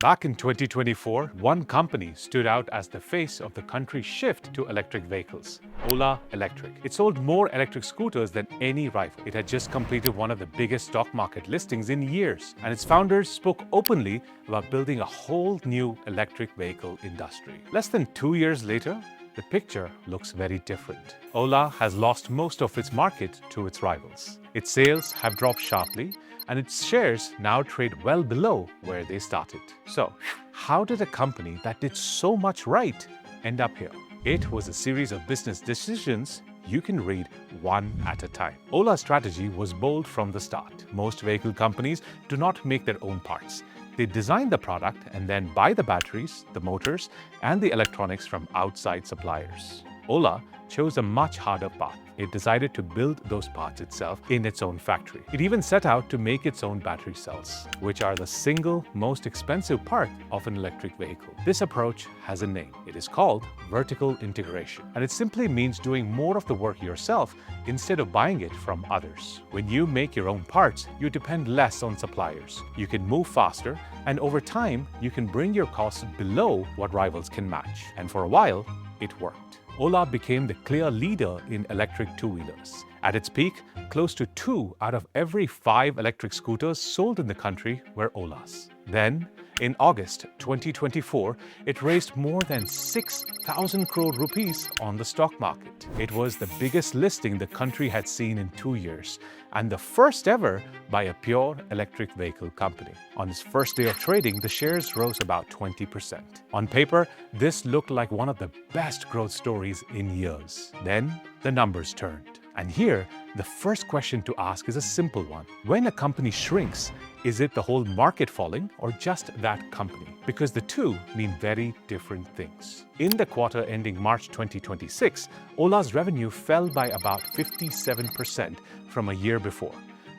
Back in 2024, one company stood out as the face of the country's shift to electric vehicles, OLA Electric. It sold more electric scooters than any rival. It had just completed one of the biggest stock market listings in years, and its founders spoke openly about building a whole new electric vehicle industry. Less than 2 years later, the picture looks very different. OLA has lost most of its market to its rivals. Its sales have dropped sharply, and its shares now trade well below where they started. So, how did a company that did so much right end up here? It was a series of business decisions you can read one at a time. OLA's strategy was bold from the start. Most vehicle companies do not make their own parts. They design the product and then buy the batteries, the motors, and the electronics from outside suppliers. OLA chose a much harder path. It decided to build those parts itself in its own factory. It even set out to make its own battery cells, which are the single most expensive part of an electric vehicle. This approach has a name. It is called vertical integration, and it simply means doing more of the work yourself instead of buying it from others. When you make your own parts, you depend less on suppliers. You can move faster, and over time, you can bring your costs below what rivals can match. And for a while, it worked. OLA became the clear leader in electric two-wheelers. At its peak, close to 2 out of every 5 electric scooters sold in the country were OLA's. Then, in August 2024, it raised more than 6,000 crore rupees on the stock market. It was the biggest listing the country had seen in 2 years, and the first ever by a pure electric vehicle company. On its first day of trading, the shares rose about 20%. On paper, this looked like one of the best growth stories in years. Then, the numbers turned. And here, the first question to ask is a simple one. When a company shrinks, is it the whole market falling or just that company? Because the two mean very different things. In the quarter ending March 2026, OLA's revenue fell by about 57% from a year before,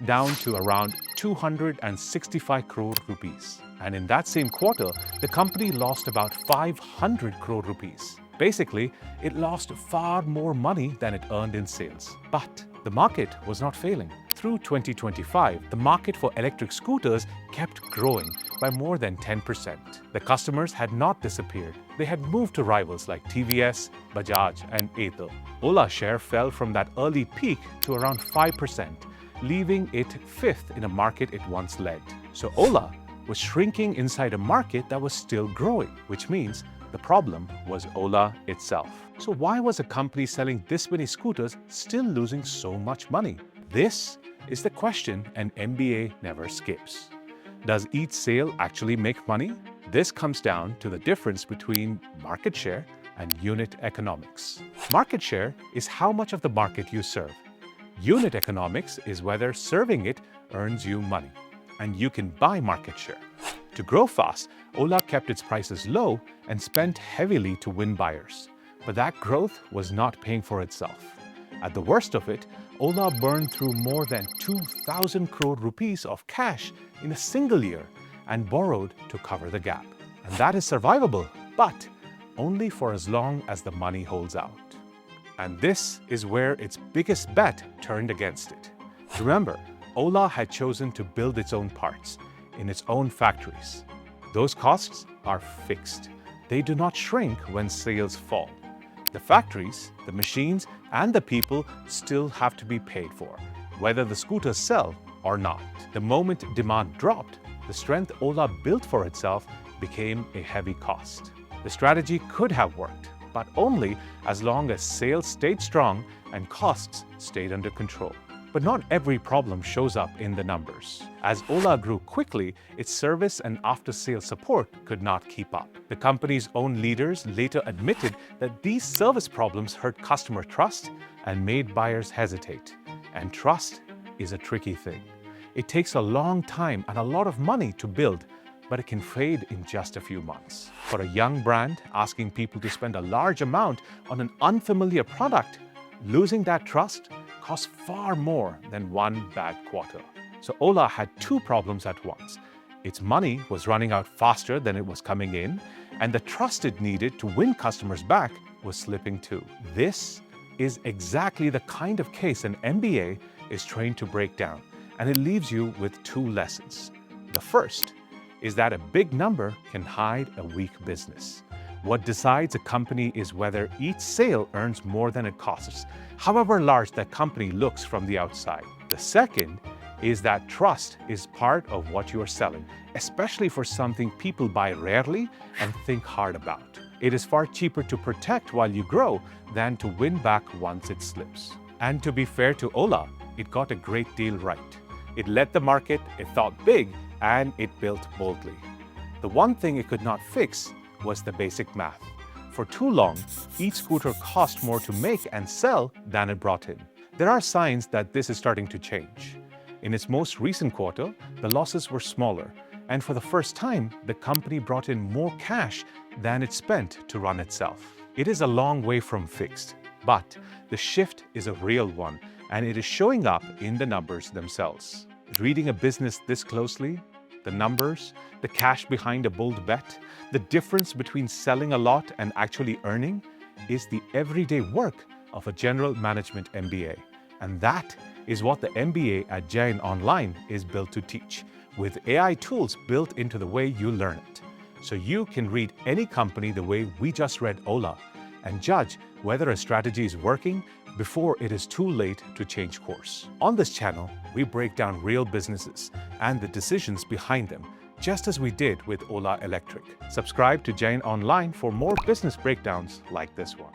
down to around 265 crore rupees. And in that same quarter, the company lost about 500 crore rupees. Basically, it lost far more money than it earned in sales. But the market was not failing. Through 2025, the market for electric scooters kept growing by more than 10%. The customers had not disappeared. They had moved to rivals like TVS, Bajaj, and Ather. OLA's share fell from that early peak to around 5%, leaving it fifth in a market it once led. So OLA was shrinking inside a market that was still growing, which means the problem was OLA itself. So why was a company selling this many scooters still losing so much money? This is the question an MBA never skips. Does each sale actually make money? This comes down to the difference between market share and unit economics. Market share is how much of the market you serve. Unit economics is whether serving it earns you money, and you can buy market share. To grow fast, OLA kept its prices low and spent heavily to win buyers. But that growth was not paying for itself. At the worst of it, OLA burned through more than 2,000 crore rupees of cash in a single year and borrowed to cover the gap. And that is survivable, but only for as long as the money holds out. And this is where its biggest bet turned against it. Remember, OLA had chosen to build its own parts in its own factories. Those costs are fixed. They do not shrink when sales fall. The factories, the machines, and the people still have to be paid for, whether the scooters sell or not. The moment demand dropped, the strength OLA built for itself became a heavy cost. The strategy could have worked, but only as long as sales stayed strong and costs stayed under control. But not every problem shows up in the numbers. As OLA grew quickly, its service and after-sales support could not keep up. The company's own leaders later admitted that these service problems hurt customer trust and made buyers hesitate. And trust is a tricky thing. It takes a long time and a lot of money to build, but it can fade in just a few months. For a young brand asking people to spend a large amount on an unfamiliar product, losing that trust costs far more than one bad quarter. So OLA had two problems at once. Its money was running out faster than it was coming in, and the trust it needed to win customers back was slipping too. This is exactly the kind of case an MBA is trained to break down, and it leaves you with two lessons. The first, is that a big number can hide a weak business. What decides a company is whether each sale earns more than it costs, however large that company looks from the outside. The second is that trust is part of what you are selling, especially for something people buy rarely and think hard about. It is far cheaper to protect while you grow than to win back once it slips. And to be fair to Ola, it got a great deal right. It led the market, it thought big, and it built boldly. The one thing it could not fix was the basic math. For too long, each scooter cost more to make and sell than it brought in. There are signs that this is starting to change. In its most recent quarter, the losses were smaller, and for the first time, the company brought in more cash than it spent to run itself. It is a long way from fixed, but the shift is a real one, and it is showing up in the numbers themselves. Reading a business this closely, the numbers, the cash behind a bold bet, the difference between selling a lot and actually earning is the everyday work of a general management MBA. And that is what the MBA at JAIN Online is built to teach, with AI tools built into the way you learn it. So you can read any company the way we just read Ola and judge whether a strategy is working before it is too late to change course. On this channel, we break down real businesses and the decisions behind them, just as we did with OLA Electric. Subscribe to JAIN Online for more business breakdowns like this one.